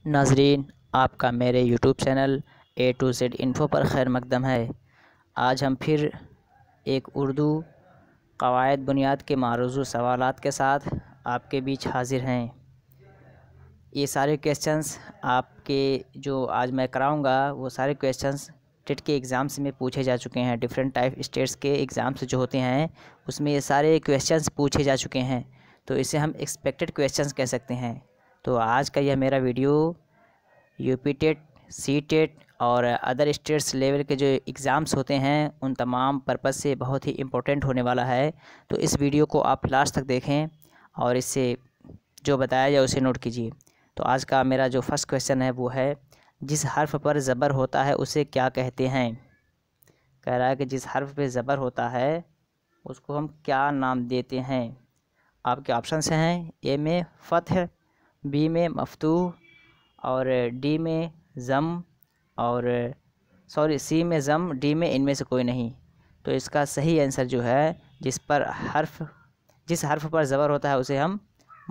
नाजरीन, आपका मेरे YouTube channel A to Z info पर खैर मकदम है। आज हम फिर एक उर्दू क़वायद बुनियाद के मारूज़ू सवालात के साथ आपके बीच हाज़िर हैं। ये सारे क्वेश्चंस आपके जो आज मैं कराऊंगा वो सारे क्वेश्चंस टेट के एग्ज़ाम्स में पूछे जा चुके हैं। डिफरेंट टाइप स्टेट्स के एग्ज़ाम्स जो होते हैं उसमें ये सारे क्वेश्चंस पूछे जा चुके हैं, तो इसे हम एक्सपेक्टेड क्वेश्चंस कह सकते हैं। तो आज का यह मेरा video UP TET, C TET और अदर स्टेट्स लेवल के जो एग्ज़ाम्स होते हैं उन तमाम पर्पज़ से बहुत ही इम्पोर्टेंट होने वाला है। तो इस वीडियो को आप लास्ट तक देखें और इससे जो बताया जाए उसे नोट कीजिए। तो आज का मेरा जो फर्स्ट क्वेश्चन है वो है, जिस हर्फ पर ज़बर होता है उसे क्या कहते हैं। कह रहा है कि जिस हर्फ पे ज़बर होता है उसको हम क्या नाम देते हैं। आपके ऑप्शंस हैं ए में फ़त्ह, बी में मफ्तूह और डी में ज़म और सी में ज़म, डी में इनमें से कोई नहीं। तो इसका सही आंसर जो है जिस हर्फ पर ज़बर होता है उसे हम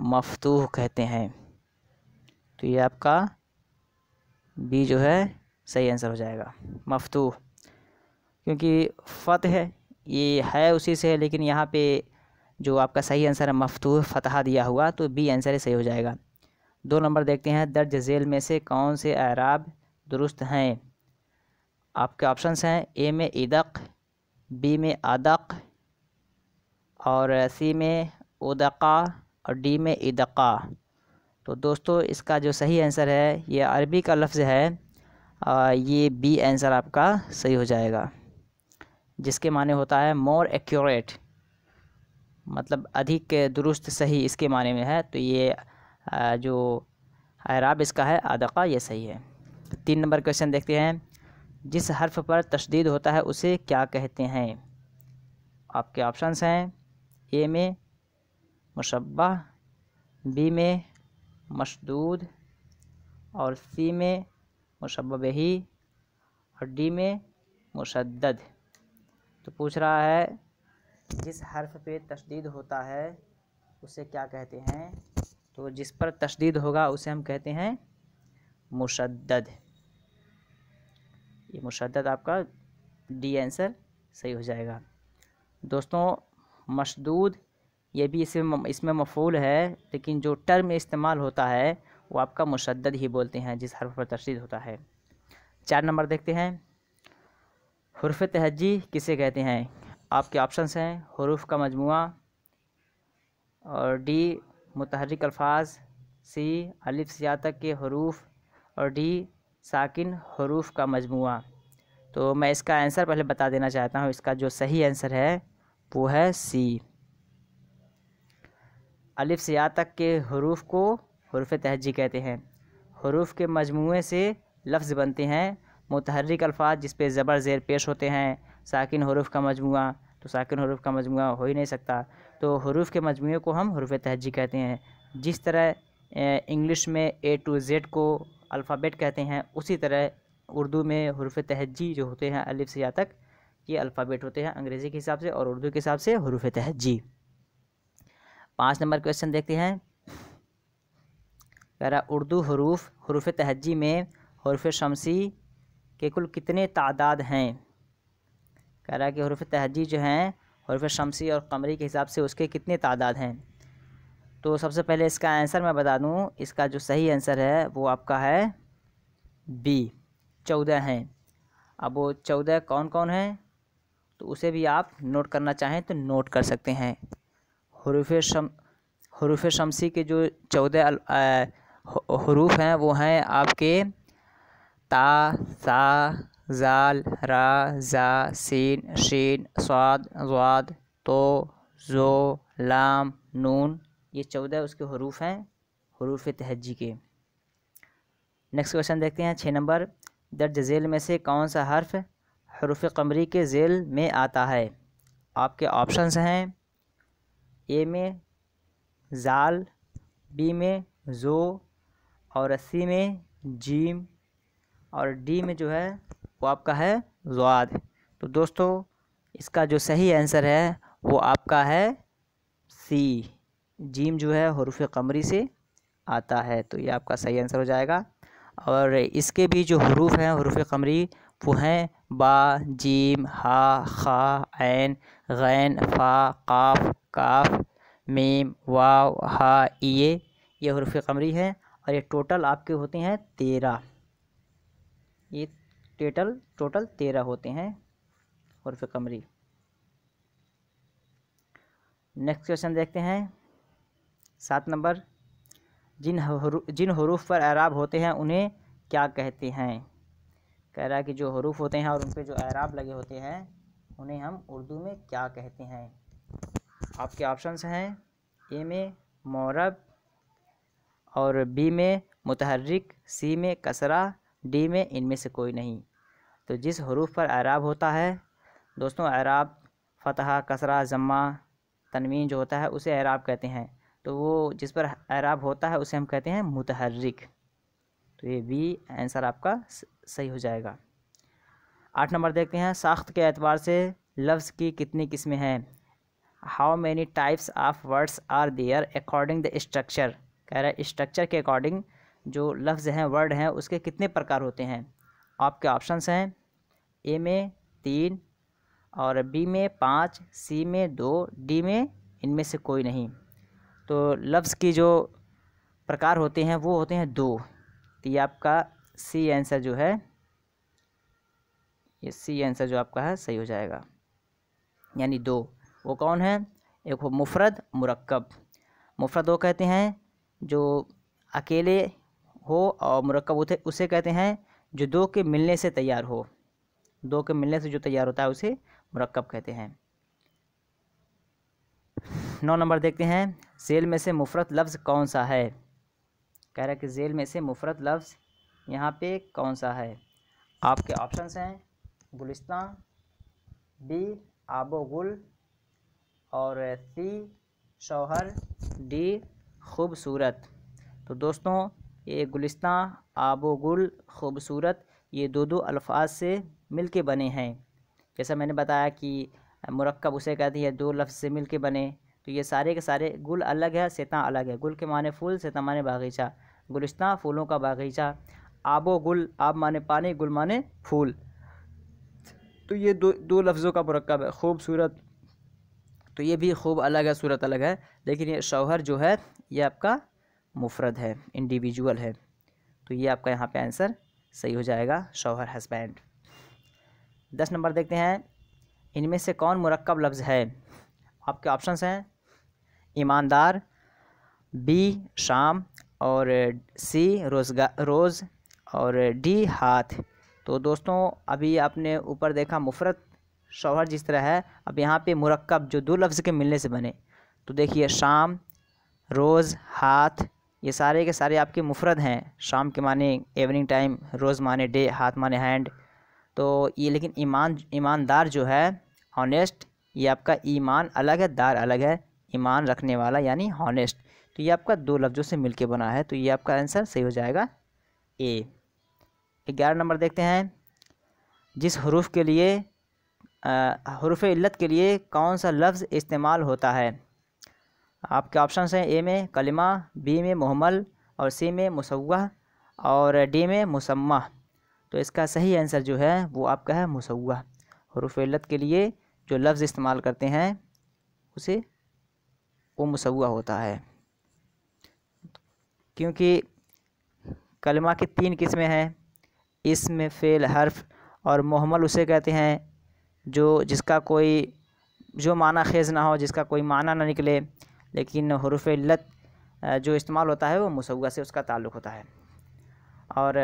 मफ्तूह कहते हैं। तो ये आपका बी जो है सही आंसर हो जाएगा, मफ्तूह। क्योंकि फ़त्ह ये है उसी से है, लेकिन यहाँ पे जो आपका सही आंसर है मफ्तूह फ़तहा दिया हुआ, तो बी आंसर ही सही हो जाएगा। 2 नंबर देखते हैं, दर्ज झेल में से कौन से एराब दुरुस्त हैं। आपके ऑप्शंस हैं ए में इदक़, बी में अदक़ और सी में उदक़ा और डी में इदक़ा। तो दोस्तों इसका जो सही आंसर है ये अरबी का लफ्ज़ है, ये बी आंसर आपका सही हो जाएगा, जिसके माने होता है मोर एक्यूरेट, मतलब अधिक दुरुस्त सही इसके माने में है। तो ये जो एराब इसका है अदक़ा, ये सही है। 3 नंबर क्वेश्चन देखते हैं, जिस हर्फ पर तशदीद होता है उसे क्या कहते हैं। आपके ऑप्शंस हैं ए में मुशब्बह, बी में मशदूद और सी में मुशब्बह बिही और डी में मुशद्दद। तो पूछ रहा है जिस हर्फ पे तशदीद होता है उसे क्या कहते हैं। तो जिस पर तशदीद होगा उसे हम कहते हैं मुशद्दद। ये मुशद्दद आपका डी आंसर सही हो जाएगा। दोस्तों मशदूद ये भी इसमें मफ़ूल है, लेकिन जो टर्म इस्तेमाल होता है वो आपका मुशद्दद ही बोलते हैं जिस हर्फ पर तशदीद होता है। 4 नंबर देखते हैं, हुर्फ़ तहज्जी किसे कहते हैं। आपके ऑप्शंस हैं हुरूफ का मजमुआ और डी मुतहर्रिक अल्फाज, सी अलिफ से या तक के हरूफ और डी साकिन हरूफ का मजमुआ। तो मैं इसका आंसर पहले बता देना चाहता हूँ। इसका जो सही आंसर है वो है सी, अलिफ से या तक के हरूफ को हुरूफ तहज्जी कहते हैं। हरूफ के मजमुए से लफ्ज़ बनते हैं मुतहर्रिक अल्फाज जिस पे ज़बर ज़ेर पेश होते हैं। साकिन हरूफ का मजमुआ, तो साकिन हरूफ का मजमुआ हो ही नहीं सकता, तो हरूफ के मजमुए को हम हुरूफ तहज्जी कहते हैं। जिस तरह इंग्लिश में A to Z को अल्फ़ाबेट कहते हैं, उसी तरह उर्दू में हुरूफ तहज्जी जो होते हैं अलिफ से या तक, ये अल्फ़ाबेट होते हैं अंग्रेज़ी के हिसाब से, और उर्दू के हिसाब से हुरूफ तहज्जी। 5 नंबर क्वेश्चन देखते हैं, कह रहा उर्दू हुरूफ तहज्जी में हुरूफ शमसी के कुल कितने तादाद हैं। कह रहा है कि हुरूफ तहज्जी जो हैं हुरूफ शमसी और कमरी के हिसाब से उसके कितने तादाद हैं। तो सबसे पहले इसका आंसर मैं बता दूं, इसका जो सही आंसर है वो आपका है बी, 14 हैं। अब वो 14 कौन कौन हैं तो उसे भी आप नोट करना चाहें तो नोट कर सकते हैं। हुरूफ शमसी के जो 14 हुरूफ हैं वो हैं आपके ता, सा, ज़ाल, रा, ज़ा, सीन, शीन, स्वाद, ज़्वाद, तो, ज़ो, लाम, नून। ये 14 उसके हुरूफ हैं हुरूफ तहज्जी के। नेक्स्ट क्वेश्चन देखते हैं 6 नंबर, दर्ज झेल में से कौन सा हर्फ हुरूफ कमरी के झेल में आता है। आपके ऑप्शंस हैं ए में ज़ाल, बी में ज़ो और सी में जीम और डी में जो है वो आपका है ज़्वाद। तो दोस्तों इसका जो सही आंसर है वो आपका है सी, जीम जो है हुरूफ कमरी से आता है। तो ये आपका सही आंसर हो जाएगा। और इसके भी जो हरूफ हैं हरूफ क़मरी वो हैं बा, जीम, हा, खा, ऐन, गैन, फ़ा, क़ाफ़, काफ, मीम, वाव, हा, ये हरूफ क़मरी हैं। और ये टोटल आपके होते हैं 13। ये टोटल 13 होते हैं हरूफ क़मरी। नेक्स्ट क्वेश्चन देखते हैं 7 नंबर। जिन हरूफ पर एराब होते हैं उन्हें क्या कहते हैं। कह रहा है कि जो हरूफ होते हैं और उन पे जो एराब लगे होते हैं उन्हें हम उर्दू में क्या कहते हैं। आपके ऑप्शंस हैं ए में मोरब, और बी में मुतहर्रिक, सी में कसरा, डी में इनमें से कोई नहीं। तो जिस हरूफ पर एराब होता है दोस्तों, एराब फ़तहा, कसरा, ज़म्मा, तनवीन जो होता है उसे एराब कहते हैं। तो वो जिस पर एराब होता है उसे हम कहते हैं मुतहर्रिक। तो ये बी आंसर आपका सही हो जाएगा। 8 नंबर देखते हैं। साख्त के एतबार से लफ्ज़ की कितनी किस्में हैं। How many types of words are there according the structure. कह रहा है स्ट्रक्चर के अकॉर्डिंग जो लफ्ज़ हैं वर्ड हैं उसके कितने प्रकार होते हैं। आपके ऑप्शंस हैं ए में 3, और बी में 5, सी में 2, डी में इनमें से कोई नहीं। तो लफ्ज़ की जो प्रकार होते हैं वो होते हैं 2। तो ये आपका सी आंसर जो है, ये सी आंसर जो आपका है सही हो जाएगा, यानी 2। वो कौन है। एक हो मुफ़रद, मुरक्कब। मुफ़रद वो कहते हैं जो अकेले हो, और मुरक्कब उसे कहते हैं जो 2 के मिलने से तैयार हो। 2 के मिलने से जो तैयार होता है उसे मुरक्कब कहते हैं। 9 नंबर देखते हैं। ज़ेल में से मुफ़रद लफ्ज़ कौन सा है। कह रहा है कि ज़ेल में से मुफ़रद लफ्ज़ यहाँ पे कौन सा है। आपके ऑप्शंस हैं गुलिस्तान, बी आबो गुल, और सी शौहर, डी खूबसूरत। तो दोस्तों ये गुलिस्तान, आबो गुल, खूबसूरत ये दो अल्फाज से मिल के बने हैं। जैसा मैंने बताया कि मुरक्कब उसे कहती है 2 लफ्ज़ से मिल के बने। तो ये सारे के सारे, गुल अलग है, सेता अलग है। गुल के माने फूल, सेता माने बागीचा। गुलिस्तान फूलों का बागीचा। आबो गुल, आब माने पानी, गुल माने फूल। तो ये दो लफ्ज़ों का मुरक्कब है। खूबसूरत तो ये भी खूब अलग है, सूरत अलग है। लेकिन ये शौहर जो है ये आपका मुफ़रद है, इंडिविजुअल है। तो ये आपका यहाँ पे आंसर सही हो जाएगा, शौहर, हस्बैंड। 10 नंबर देखते हैं। इनमें से कौन मुरक्कब लफ्ज़ है। आपके ऑप्शंस हैं ईमानदार, बी शाम, और सी रोज़, और डी हाथ। तो दोस्तों अभी आपने ऊपर देखा मुफ़रद शौहर जिस तरह है, अब यहाँ पे मुरक्कब जो 2 लफ्ज़ के मिलने से बने। तो देखिए शाम, रोज़, हाथ ये सारे के सारे आपके मुफ़रद हैं। शाम के माने इवनिंग टाइम, रोज़ माने डे, हाथ माने हैंड। तो ये लेकिन ईमानदार जो है, हॉनेस्ट, ये आपका ईमान अलग है, दार अलग है। ईमान रखने वाला यानी हॉनेस्ट। तो ये आपका 2 लफ्ज़ों से मिलके बना है। तो ये आपका आंसर सही हो जाएगा ए। 11 नंबर देखते हैं। जिस हरूफ के लिए हरूफ इल्लत के लिए कौन सा लफ्ज़ इस्तेमाल होता है। आपके ऑप्शंस हैं ए में कलिमा, बी में मुहम्मल, और सी में मुसव्वह, और डी में मुसम्मा। तो इसका सही आंसर जो है वो आपका है मुसव्वह। हरूफ इल्लत के लिए जो लफ्ज़ इस्तेमाल करते हैं उसे वो मुसव्वह होता है। क्योंकि कलिमा की 3 किस्में हैं, इस्म, फ़ेल, हर्फ, और मुहम्मल उसे कहते हैं जिसका कोई जो माना ख़ेज़ ना हो, जिसका कोई माना ना निकले। लेकिन हरूफ इल्लत जो इस्तेमाल होता है वो मुसव्वह से उसका ताल्लुक़ होता है। और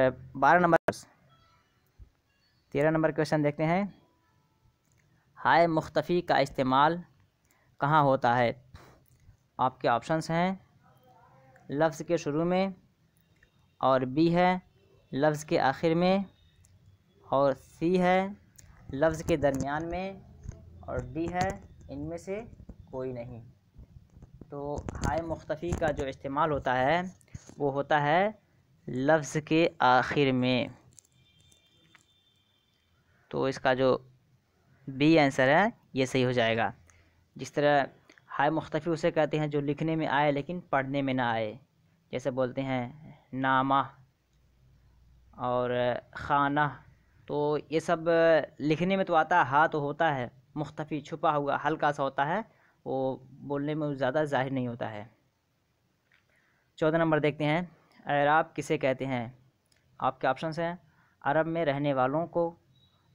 13 नंबर क्वेश्चन देखते हैं। हाय मुख्तफ़ी का इस्तेमाल कहाँ होता है। आपके ऑप्शंस हैं लफ्ज़ के शुरू में, और बी है लफ्ज़ के आखिर में, और सी है लफ्ज़ के दरमियान में, और डी है इनमें से कोई नहीं। तो हाय मुख्तफ़ी का जो इस्तेमाल होता है वो होता है लफ्ज़ के आखिर में। तो इसका जो बी आंसर है ये सही हो जाएगा। जिस तरह हाय मुख्तफ़ी उसे कहते हैं जो लिखने में आए लेकिन पढ़ने में ना आए। जैसे बोलते हैं नामा, और खाना, तो ये सब लिखने में तो आता है, हाँ तो होता है, मुख्तफ़ी छुपा हुआ हल्का सा होता है, वो बोलने में ज़्यादा ज़ाहिर नहीं होता है। 14 नंबर देखते हैं, एराब किसे कहते हैं। आपके ऑप्शंस हैं अरब में रहने वालों को,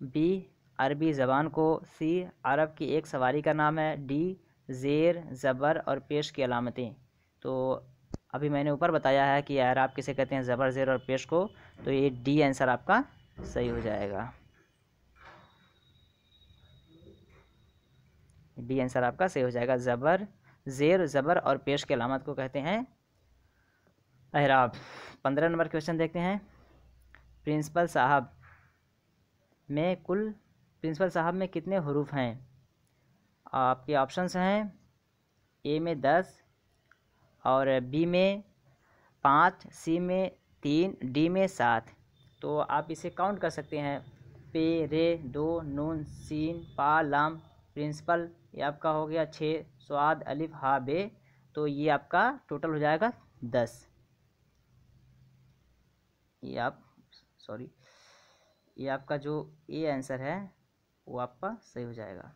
बी अरबी ज़बान को, सी अरब की एक सवारी का नाम है, डी ज़ेर ज़बर और पेश की अलामतें। तो अभी मैंने ऊपर बताया है कि एराब किसे कहते हैं, ज़बर ज़ेर और पेश को, तो ये डी आंसर आपका सही हो जाएगा। डी आंसर आपका सही हो जाएगा। ज़बर ज़ेर ज़बर और पेश की अलामत को कहते हैं एराब। 15 नंबर क्वेश्चन देखते हैं, प्रिंसिपल साहब में कितने हरूफ हैं। आपके ऑप्शंस हैं ए में 10 और बी में 5, सी में 3, डी में 7। तो आप इसे काउंट कर सकते हैं, पे रे दो नून सीन पा लाम प्रिंसिपल, ये आपका हो गया 6, स्वाद अलिफ हा बे, तो ये आपका टोटल हो जाएगा 10। ये आपका जो ए आंसर है वो आपका सही हो जाएगा,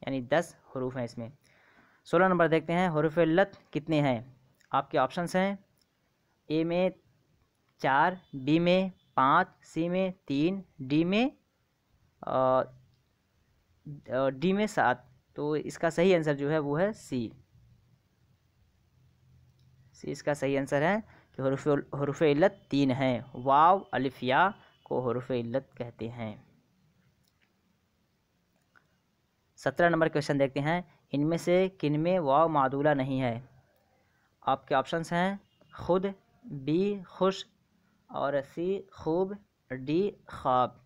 यानी 10 हरूफ हैं इसमें। 16 नंबर देखते हैं, हरूफ इल्लत कितने हैं। आपके ऑप्शंस हैं ए में 4, बी में 5, सी में 3, डी में 7। तो इसका सही आंसर जो है वो है सी इसका सही आंसर है कि हरूफ इल्लत 3 हैं। वाव अलिफ या को हरूफ इल्लत कहते हैं। 17 नंबर क्वेश्चन देखते हैं, इनमें से किन में वाव मादूला नहीं है। आपके ऑप्शंस हैं खुद, बी खुश और सी खूब, डी ख्वाब।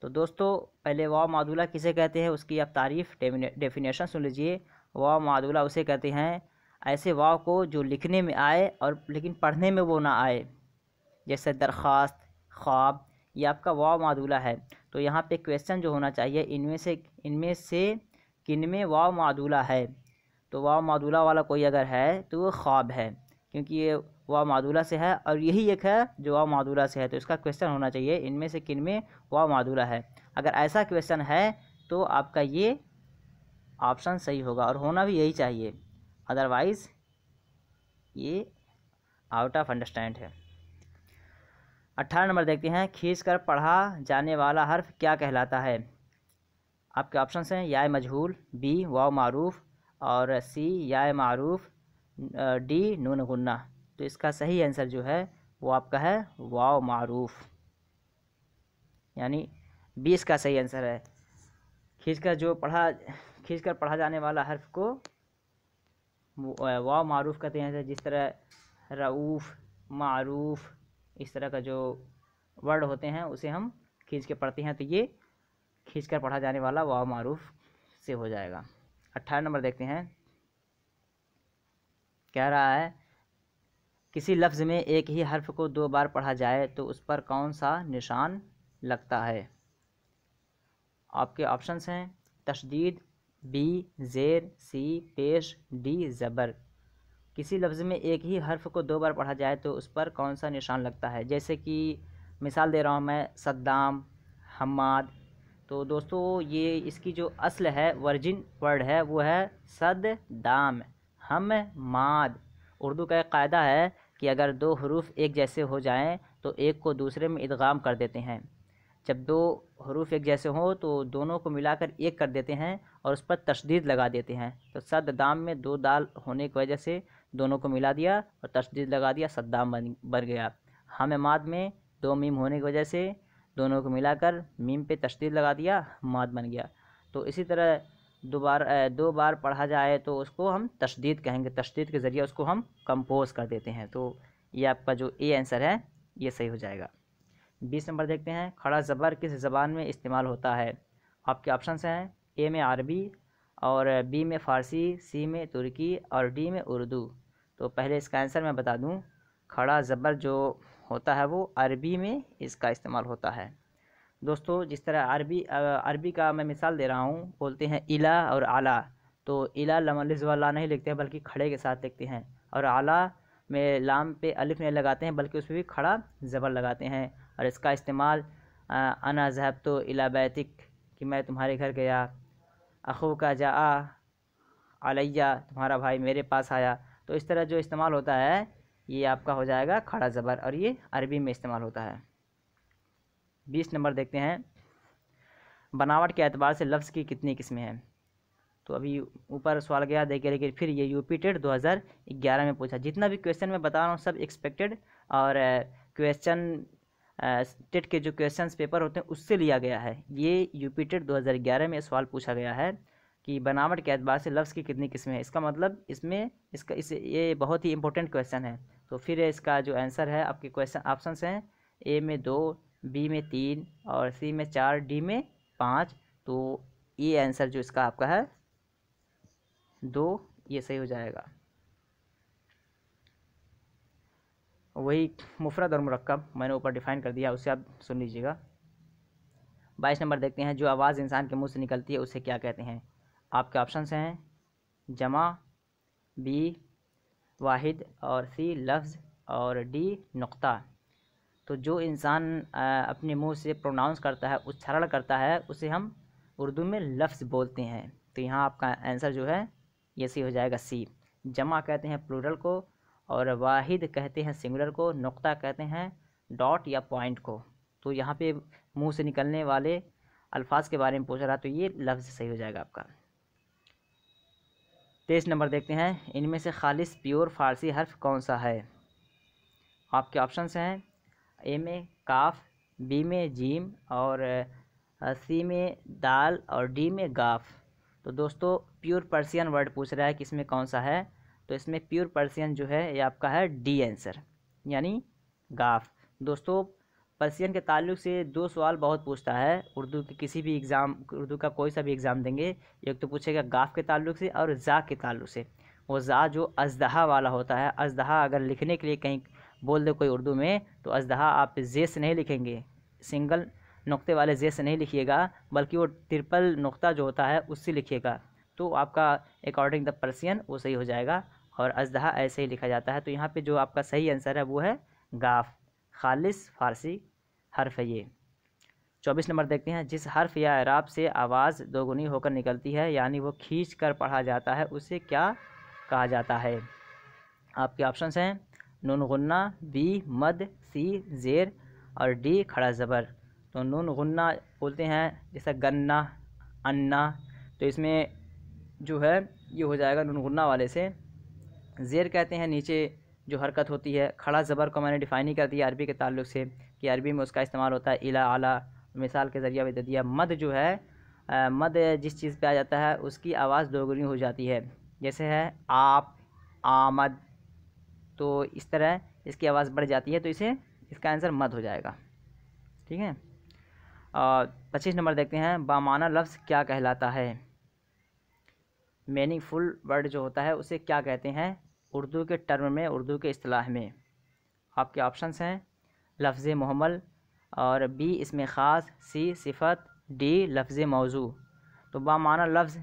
तो दोस्तों पहले वाव मादूला किसे कहते हैं उसकी आप तारीफ़ डेफिनेशन सुन लीजिए। वाव मादूला उसे कहते हैं ऐसे वाव को जो लिखने में आए और लेकिन पढ़ने में वो ना आए, जैसे दरख्वास्त, ख्वाब, ये आपका वाव मादूला है। तो यहाँ पे क्वेश्चन जो होना चाहिए, इनमें से किन में वाव मादूला है। तो वाव मादूला वाला कोई अगर है तो वो ख्वाब है, क्योंकि ये वाव मादूला से है और यही एक है जो वाव मादूला से है। तो इसका क्वेश्चन होना चाहिए इनमें से किन में वाव मादूला है। अगर ऐसा क्वेश्चन है तो आपका ये ऑप्शन सही होगा और होना भी यही चाहिए, अदरवाइज़ ये आउट ऑफ अंडरस्टैंड है। 18 नंबर देखते हैं, खींच कर पढ़ा जाने वाला हर्फ क्या कहलाता है। आपके ऑप्शंस हैं या मजहूल, बी वाव मारूफ और सी या मारूफ, डी नून गुन्ना। तो इसका सही आंसर जो है वो आपका है वाव मारूफ, यानी 20 का सही आंसर है। खींचकर पढ़ा जाने वाला हर्फ को वाव मारूफ कहते हैं। जिस तरह रऊफ़, मारूफ, इस तरह का जो वर्ड होते हैं उसे हम खींच के पढ़ते हैं, तो ये खींचकर पढ़ा जाने वाला वाव मारूफ से हो जाएगा। 18 नंबर देखते हैं, कह रहा है किसी लफ्ज़ में एक ही हर्फ को 2 बार पढ़ा जाए तो उस पर कौन सा निशान लगता है। आपके ऑप्शंस हैं तशदीद, बी ज़ेर, सी पेश, डी ज़बर। किसी लफ्ज़ में एक ही हर्फ को 2 बार पढ़ा जाए तो उस पर कौन सा निशान लगता है। जैसे कि मिसाल दे रहा हूँ मैं, सद्दाम, हम्माद। तो दोस्तों ये इसकी जो असल है, वर्जिन वर्ड है, वो है सद दाम हम माद। उर्दू का एक कायदा है कि अगर 2 हरूफ एक जैसे हो जाएं तो एक को दूसरे में इदगाम कर देते हैं। जब 2 हरूफ एक जैसे हों तो दोनों को मिलाकर एक कर देते हैं और उस पर तशदीद लगा देते हैं। तो सद दाम में 2 दाल होने की वजह से दोनों को मिला दिया और तशदीद लगा दिया, सद्दाम बन गया। हम माद में 2 मीम होने की वजह से दोनों को मिलाकर मीम पे तशदीद लगा दिया, माद बन गया। तो इसी तरह 2 बार पढ़ा जाए तो उसको हम तशदीद कहेंगे, तशदीद के ज़रिए उसको हम कंपोज कर देते हैं। तो ये आपका जो ए आंसर है ये सही हो जाएगा। 20 नंबर देखते हैं, खड़ा ज़बर किस ज़बान में इस्तेमाल होता है। आपके ऑप्शंस हैं ए में अरबी और बी में फ़ारसी, सी में तुर्की और डी में उर्दू। तो पहले इसका आंसर मैं बता दूं, खड़ा ज़बर जो होता है वो अरबी में इसका इस्तेमाल होता है। दोस्तों जिस तरह अरबी का मैं मिसाल दे रहा हूँ, बोलते हैं इला और आला। तो इला लमलिज़ वाला नहीं लिखते हैं बल्कि खड़े के साथ लिखते हैं, और आला में लाम पे अलिफ नहीं लगाते हैं बल्कि उस पर भी खड़ा ज़बर लगाते हैं। और इसका इस्तेमाल अना ज़हबतु इला बैतिक कि मैं तुम्हारे घर गया, अखू का जा अलैया तुम्हारा भाई मेरे पास आया। तो इस तरह जो इस्तेमाल होता है ये आपका हो जाएगा खड़ा ज़बर, और ये अरबी में इस्तेमाल होता है। 20 नंबर देखते हैं, बनावट के एतबार से लफ्ज़ की कितनी किस्में हैं। तो अभी ऊपर सवाल गया देखिए, लेकिन फिर ये यूपी टेट 2011 में पूछा। जितना भी क्वेश्चन मैं बता रहा हूँ सब एक्सपेक्टेड और क्वेश्चन टेट के जो क्वेश्चंस पेपर होते हैं उससे लिया गया है। ये यूपी टेट 2011 में सवाल पूछा गया है कि बनावट के एतबार से लफ्ज़ की कितनी किस्में हैं। इसका मतलब इसमें ये बहुत ही इंपॉर्टेंट क्वेश्चन है। तो फिर इसका जो आंसर है, आपके क्वेश्चन ऑप्शन हैं ए में 2, बी में 3 और सी में 4, डी में 5। तो ये आंसर जो इसका आपका है 2, ये सही हो जाएगा। वही मुफरद और मुरक्कब मैंने ऊपर डिफ़ाइन कर दिया, उससे आप सुन लीजिएगा। 22 नंबर देखते हैं, जो आवाज़ इंसान के मुंह से निकलती है उसे क्या कहते हैं। आपके ऑप्शन हैं जमा, बी वाहिद और सी लफ्ज़ और डी नुक्ता। तो जो इंसान अपने मुंह से प्रोनाउंस करता है, उच्चारण करता है, उसे हम उर्दू में लफ्ज़ बोलते हैं। तो यहाँ आपका आंसर जो है ये सही हो जाएगा सी। जमा कहते हैं प्लूरल को, और वाहिद कहते हैं सिंगुलर को, नुक्ता कहते हैं डॉट या पॉइंट को। तो यहाँ पे मुंह से निकलने वाले अल्फाज के बारे में पूछ रहा, तो ये लफ्ज़ सही हो जाएगा आपका। 23 नंबर देखते हैं, इनमें से खालिस प्योर फ़ारसी हर्फ कौन सा है। आपके ऑप्शंस हैं ए में काफ, बी में जीम और सी में दाल और डी में गाफ। तो दोस्तों प्योर पर्सियन वर्ड पूछ रहा है कि इसमें कौन सा है। तो इसमें प्योर पर्सियन जो है ये आपका है डी आंसर, यानी गाफ। दोस्तों पर्सियन के ताल्लुक से 2 सवाल बहुत पूछता है उर्दू के किसी भी एग्ज़ाम, उर्दू का कोई सा भी एग्ज़ाम देंगे, एक तो पूछेगा गाफ के ताल्लुक से और ज़ा के ताल्लुक से। वो ज़ा जो अज़दहा वाला होता है, अज़दहा अगर लिखने के लिए कहीं बोल दे कोई उर्दू में तो अज़दहा आप जे से नहीं लिखेंगे, सिंगल नुक्ते वाले जे से नहीं लिखिएगा, बल्कि वो ट्रिपल नुक्ता जो होता है उससे लिखिएगा। तो आपका अकॉर्डिंग द पर्सियन वो सही हो जाएगा, और अज़दहा ऐसे ही लिखा जाता है। तो यहाँ पे जो आपका सही आंसर है वो है गाफ, खालिस फ़ारसी हर्फ है ये। 24 नंबर देखते हैं, जिस हर्फ या एराब से आवाज़ दोगुनी होकर निकलती है यानी वो खींच कर पढ़ा जाता है उसे क्या कहा जाता है। आपके ऑप्शंस हैं नून गुन्ना, बी मद, सी ज़ेर और डी खड़ा ज़बर। तो नून गुन्ना बोलते हैं जैसा गन्ना, अन्ना, तो इसमें जो है ये हो जाएगा नून गुन्ना वाले से। ज़ेर कहते हैं नीचे जो हरकत होती है। खड़ा ज़बर को मैंने डिफ़ाइन ही कर दिया अरबी के ताल्लुक से कि अरबी में उसका इस्तेमाल होता है इला आला, मिसाल के ज़रिए भी दे दिया। मद जो है मद जिस चीज़ पे आ जाता है उसकी आवाज़ दोगुनी हो जाती है, जैसे है आप, आमद, तो इस तरह इसकी आवाज़ बढ़ जाती है, तो इसे इसका आंसर मद हो जाएगा। ठीक है। 25 नंबर देखते हैं, बामाना लफ्ज़ क्या कहलाता है। मीनिंगफुल वर्ड जो होता है उसे क्या कहते हैं उर्दू के टर्म में, उर्दू के इस्तिलाह में। आपके ऑप्शंस हैं लफ्ज़ मुहम्मल और बी इसमें ख़ास, सी सिफ़त, डी लफ्ज़ मौजू। तो बामाना लफ्ज़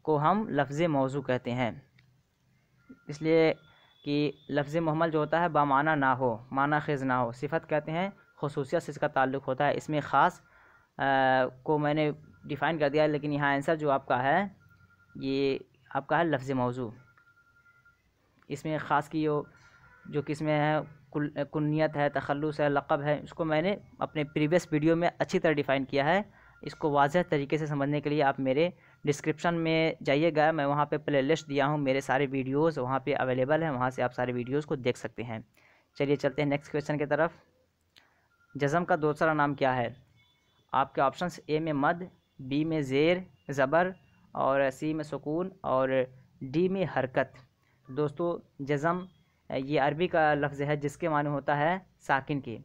को हम लफ्ज़ मौजू कहते हैं, इसलिए कि लफ्ज़ मुहम्मल जो होता है बामाना ना हो, माना ख़िज़ ना हो। सिफ़त कहते हैं ख़ुसूसियत से इसका ताल्लुक़ होता है। इसमें ख़ास को मैंने डिफ़ाइन कर दिया, लेकिन यहाँ आंसर जो आपका है ये आपका है लफ्ज़ मौजू। इसमें ख़ास की जो किस्में हैं कुन्नियत है, तखल्लुस है, लक़ब है, उसको मैंने अपने प्रीवियस वीडियो में अच्छी तरह डिफ़ाइन किया है। इसको वाज़ेह तरीके से समझने के लिए आप मेरे डिस्क्रिप्शन में जाइएगा, मैं वहाँ पे प्लेलिस्ट दिया हूँ, मेरे सारे वीडियोज़ वहाँ पे अवेलेबल हैं, वहाँ से आप सारे वीडियोज़ को देख सकते हैं। चलिए चलते हैं नेक्स्ट क्वेश्चन की तरफ। जज़म का दूसरा नाम क्या है। आपके ऑप्शंस ए में मद, बी में ज़ेर ज़बर और सी में सुकून और डी में हरकत। दोस्तों जज़म ये अरबी का लफ्ज़ है जिसके माने होता है साकिन की।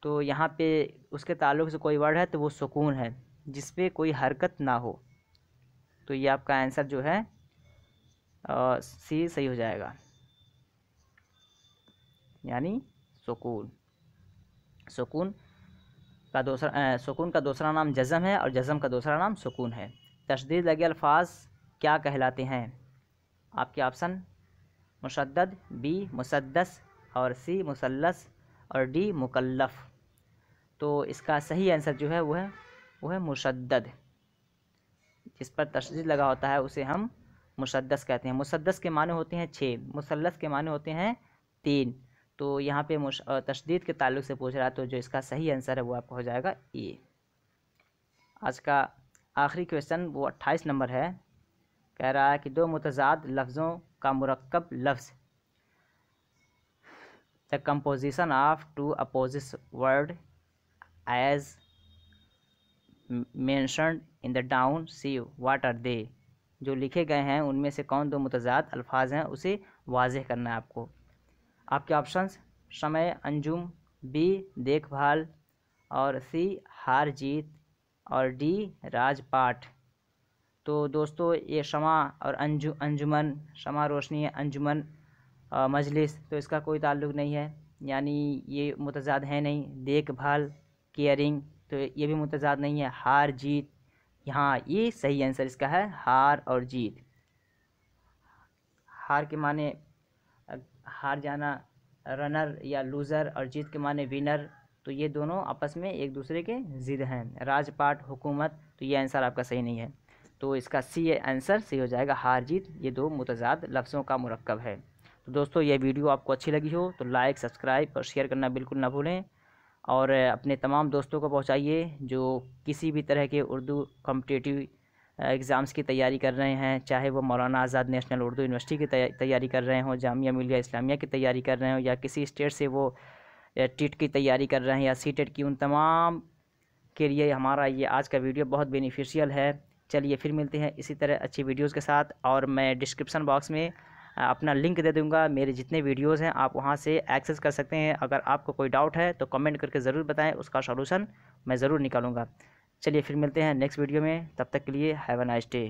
तो यहाँ पे उसके ताल्लुक़ से कोई वर्ड है तो वो सुकून है जिस पे कोई हरकत ना हो। तो ये आपका आंसर जो है सी सही हो जाएगा, यानी सुकून। सुकून का दूसरा नाम जज़म है और जज़म का दूसरा नाम सुकून है। तशदीद लगे अल्फाज क्या कहलाते हैं। आपके ऑप्शन मुशद्दद, बी मुसद्दस, और सी मुसल्लस और डी मुकल्लफ। तो इसका सही आंसर जो है वो है मुशद्दद। जिस पर तशदीद लगा होता है उसे हम मुसद्दस कहते हैं। मुसद्दस के माने होते हैं 6, मुसल्लस के माने होते हैं 3। तो यहाँ पे तशदीद के ताल्लुक़ से पूछ रहा है, तो जो इसका सही आंसर है वो आपका हो जाएगा ए। आज का आखिरी क्वेश्चन वो 28 नंबर है। कह रहा है कि दो मुतज़ाद लफ्ज़ों का मुरक्कब लफ्ज़, the composition of two opposite word as mentioned in the down see what are they. जो लिखे गए हैं उनमें से कौन दो मुतज़ाद अल्फाज हैं, उसे वाज़ेह करना है आपको। आपके ऑप्शंस समय अंजुम, बी देखभाल, और सी हार जीत, और डी राजपाट। तो दोस्तों ये शमा और अंजुमन, शमा रोशनी, अंजुमन मजलिस, तो इसका कोई ताल्लुक़ नहीं है, यानी ये मुतज़ाद है नहीं। देखभाल, केयरिंग, तो ये भी मुतज़ाद नहीं है। हार जीत, यहाँ ये सही आंसर इसका है हार और जीत। हार के माने हार जाना, रनर या लूज़र, और जीत के माने विनर। तो ये दोनों आपस में एक दूसरे के ज़िद हैं। राजपाट, हुकूमत, तो ये आंसर आपका सही नहीं है। तो इसका सी आंसर सही हो जाएगा हार जीत। ये दो मुतज़ाद लफ्ज़ों का मुरक्कब है। तो दोस्तों ये वीडियो आपको अच्छी लगी हो तो लाइक, सब्सक्राइब और शेयर करना बिल्कुल ना भूलें, और अपने तमाम दोस्तों को पहुंचाइए जो किसी भी तरह के उर्दू कॉम्पिटिटिव एग्ज़ाम्स की तैयारी कर रहे हैं, चाहे वो मौलाना आज़ाद नेशनल उर्दू यूनिवर्सिटी की तैयारी कर रहे हों, जामिया मिलिया इस्लामिया की तैयारी कर रहे हों, या किसी स्टेट से वो टीट की तैयारी कर रहे हैं या सीटेट की। उन तमाम के लिए हमारा ये आज का वीडियो बहुत बेनिफिशियल है। चलिए फिर मिलते हैं इसी तरह अच्छी वीडियोज़ के साथ, और मैं डिस्क्रिप्शन बॉक्स में अपना लिंक दे दूंगा। मेरे जितने वीडियोस हैं आप वहां से एक्सेस कर सकते हैं। अगर आपको कोई डाउट है तो कमेंट करके ज़रूर बताएं, उसका सॉल्यूशन मैं ज़रूर निकालूंगा। चलिए फिर मिलते हैं नेक्स्ट वीडियो में, तब तक के लिए हैव अ नाइस डे।